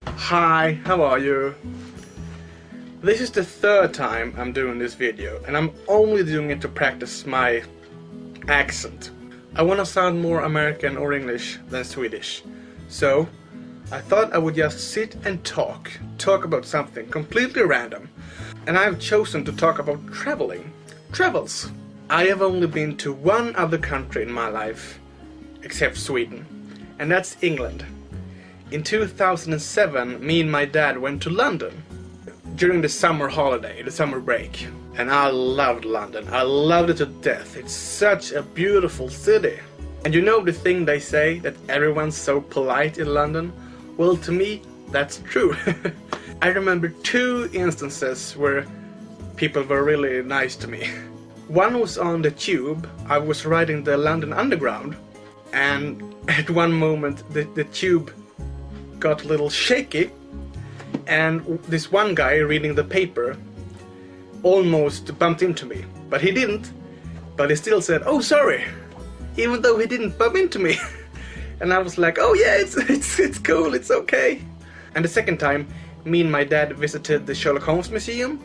Hi, how are you? This is the third time I'm doing this video, and I'm only doing it to practice my accent. I want to sound more American or English than Swedish. So, I thought I would just sit and talk about something completely random. And I've chosen to talk about travels. I have only been to one other country in my life, except Sweden, and that's England. In 2007, me and my dad went to London during the summer holiday, the summer break. And I loved London. I loved it to death. It's such a beautiful city. And you know the thing they say, that everyone's so polite in London? Well, to me, that's true. I remember two instances where people were really nice to me. One was on the tube. I was riding the London Underground, and at one moment the tube got a little shaky, and this one guy reading the paper almost bumped into me, but he didn't. But he still said, "Oh, sorry," even though he didn't bump into me. And I was like, "Oh yeah, it's cool, it's okay." And the second time, me and my dad visited the Sherlock Holmes Museum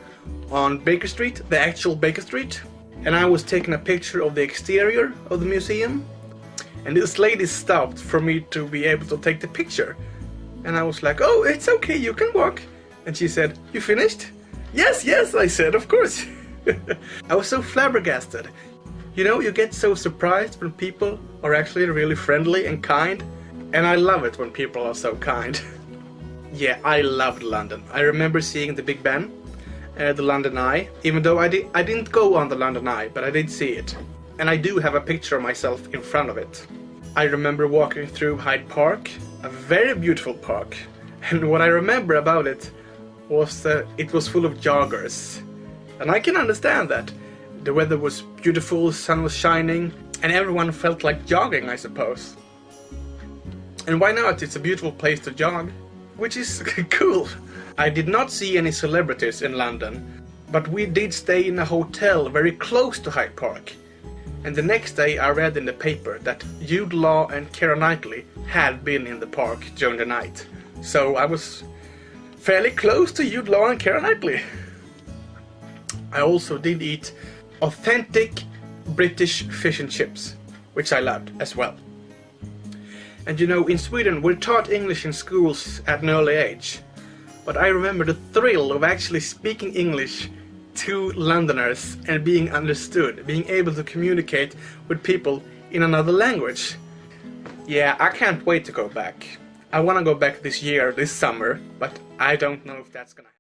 on Baker Street, the actual Baker Street, and I was taking a picture of the exterior of the museum, and this lady stopped for me to be able to take the picture. And I was like, "Oh, it's okay, you can walk." And she said, "You finished?" "Yes, yes," I said, "of course." I was so flabbergasted. You know, you get so surprised when people are actually really friendly and kind. And I love it when people are so kind. Yeah, I loved London. I remember seeing the Big Ben, the London Eye, even though I didn't go on the London Eye, but I did see it. And I do have a picture of myself in front of it. I remember walking through Hyde Park, a very beautiful park. And what I remember about it was that it was full of joggers. And I can understand that. The weather was beautiful, the sun was shining, and everyone felt like jogging, I suppose. And why not? It's a beautiful place to jog, which is cool. I did not see any celebrities in London, but we did stay in a hotel very close to Hyde Park. And the next day I read in the paper that Jude Law and Keira Knightley had been in the park during the night. So I was fairly close to Jude Law and Keira Knightley. I also did eat authentic British fish and chips, which I loved as well. And you know, in Sweden we're taught English in schools at an early age. But I remember the thrill of actually speaking English to Londoners and being understood, being able to communicate with people in another language. Yeah, I can't wait to go back. I want to go back this year, this summer, but I don't know if that's gonna happen.